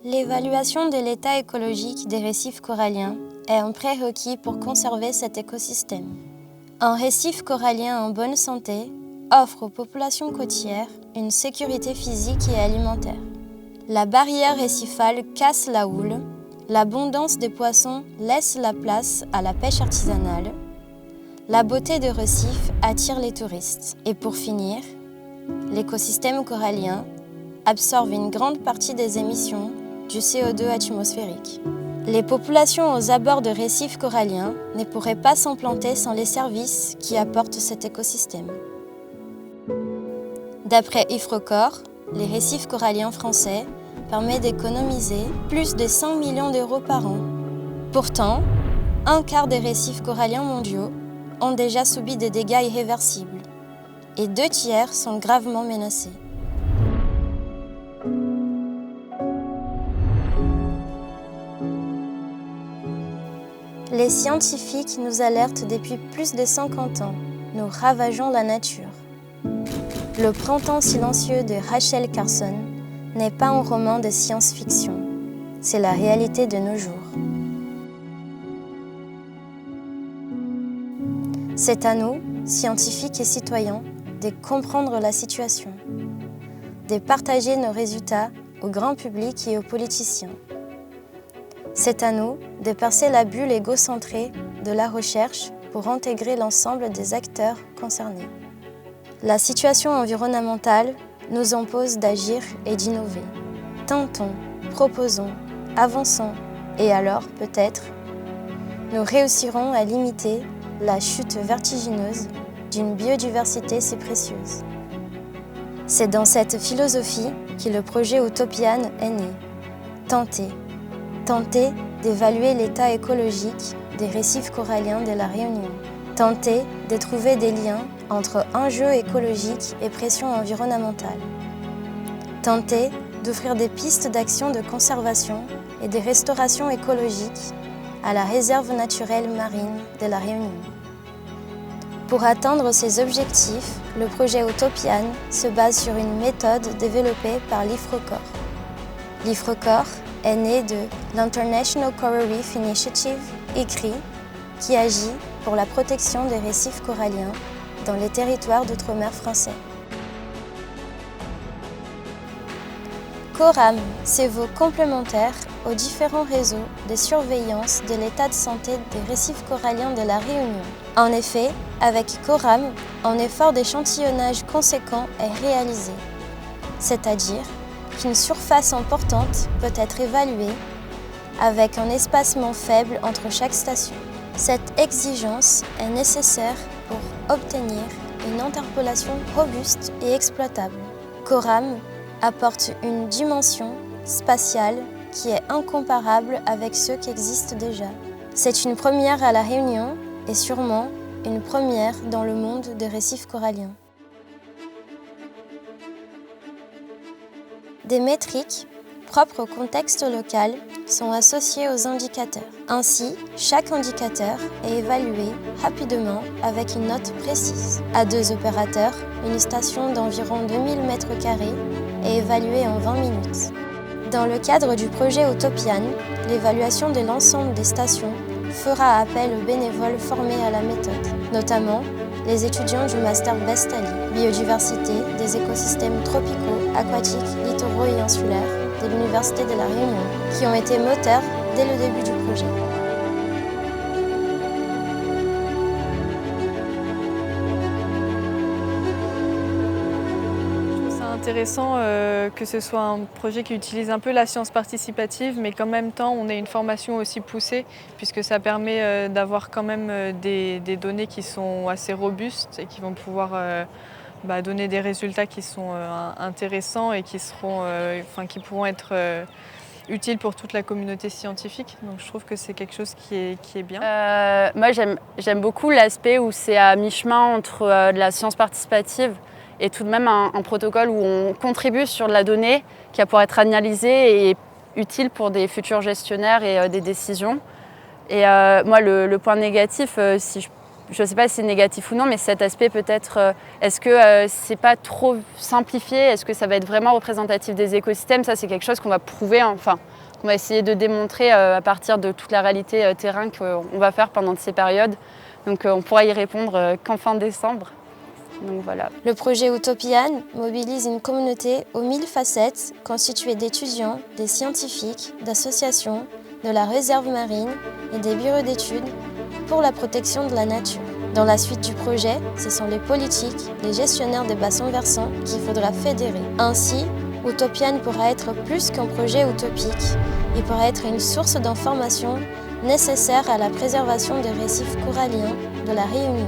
L'évaluation de l'état écologique des récifs coralliens est un prérequis pour conserver cet écosystème. Un récif corallien en bonne santé offre aux populations côtières une sécurité physique et alimentaire. La barrière récifale casse la houle, l'abondance des poissons laisse la place à la pêche artisanale, la beauté des récifs attire les touristes. Et pour finir, l'écosystème corallien absorbe une grande partie des émissions du CO2 atmosphérique. Les populations aux abords de récifs coralliens ne pourraient pas s'implanter sans les services qui apportent cet écosystème. D'après IFRECOR, les récifs coralliens français permettent d'économiser plus de 100 millions d'euros par an. Pourtant, un quart des récifs coralliens mondiaux ont déjà subi des dégâts irréversibles et 2/3 sont gravement menacés. Les scientifiques nous alertent depuis plus de 50 ans. Nous ravageons la nature. Le printemps silencieux de Rachel Carson n'est pas un roman de science-fiction. C'est la réalité de nos jours. C'est à nous, scientifiques et citoyens, de comprendre la situation, de partager nos résultats au grand public et aux politiciens. C'est à nous de percer la bulle égocentrée de la recherche pour intégrer l'ensemble des acteurs concernés. La situation environnementale nous impose d'agir et d'innover. Tentons, proposons, avançons et alors, peut-être, nous réussirons à limiter la chute vertigineuse d'une biodiversité si précieuse. C'est dans cette philosophie que le projet Utopian est né. Tenter d'évaluer l'état écologique des récifs coralliens de la Réunion. Tenter de trouver des liens entre enjeux écologiques et pression environnementale. Tenter d'offrir des pistes d'action de conservation et de restauration écologique à la réserve naturelle marine de la Réunion. Pour atteindre ces objectifs, le projet Utopian se base sur une méthode développée par l'IFRECOR. L'IFRECOR est né de l'International Coral Reef Initiative, ICRI, qui agit pour la protection des récifs coralliens dans les territoires d'outre-mer français. CORAM, c'est vos complémentaires aux différents réseaux de surveillance de l'état de santé des récifs coralliens de la Réunion. En effet, avec CORAM, un effort d'échantillonnage conséquent est réalisé, c'est-à-dire qu'une surface importante peut être évaluée avec un espacement faible entre chaque station. Cette exigence est nécessaire pour obtenir une interpolation robuste et exploitable. CORAM apporte une dimension spatiale qui est incomparable avec ceux qui existent déjà. C'est une première à La Réunion et sûrement une première dans le monde des récifs coralliens. Des métriques propres au contexte local sont associées aux indicateurs. Ainsi, chaque indicateur est évalué rapidement avec une note précise. À 2 opérateurs, une station d'environ 2000 m² est évaluée en 20 minutes. Dans le cadre du projet Utopian, l'évaluation de l'ensemble des stations fera appel aux bénévoles formés à la méthode, notamment les étudiants du Master Bestali, Biodiversité des écosystèmes tropicaux, aquatiques, littoraux et insulaires de l'Université de la Réunion, qui ont été moteurs dès le début du projet. Intéressant que ce soit un projet qui utilise un peu la science participative, mais qu'en même temps on ait une formation aussi poussée, puisque ça permet d'avoir quand même des données qui sont assez robustes et qui vont pouvoir donner des résultats qui sont intéressants et qui pourront être utiles pour toute la communauté scientifique. Donc je trouve que c'est quelque chose qui est bien. Moi j'aime beaucoup l'aspect où c'est à mi-chemin entre de la science participative et tout de même un protocole où on contribue sur de la donnée qui va pouvoir être analysée et utile pour des futurs gestionnaires et des décisions. Et moi, le point négatif, si je ne sais pas si c'est négatif ou non, mais cet aspect peut-être, est-ce que c'est pas trop simplifié? Est-ce que ça va être vraiment représentatif des écosystèmes? Ça, c'est quelque chose qu'on va prouver, enfin, qu'on va essayer de démontrer à partir de toute la réalité terrain qu'on va faire pendant ces périodes. Donc on pourra y répondre qu'en fin décembre. Donc voilà. Le projet Utopian mobilise une communauté aux 1000 facettes constituée d'étudiants, des scientifiques, d'associations, de la réserve marine et des bureaux d'études pour la protection de la nature. Dans la suite du projet, ce sont les politiques, les gestionnaires des bassins versants qu'il faudra fédérer. Ainsi, Utopian pourra être plus qu'un projet utopique. Il pourra être une source d'information nécessaire à la préservation des récifs coralliens de la Réunion.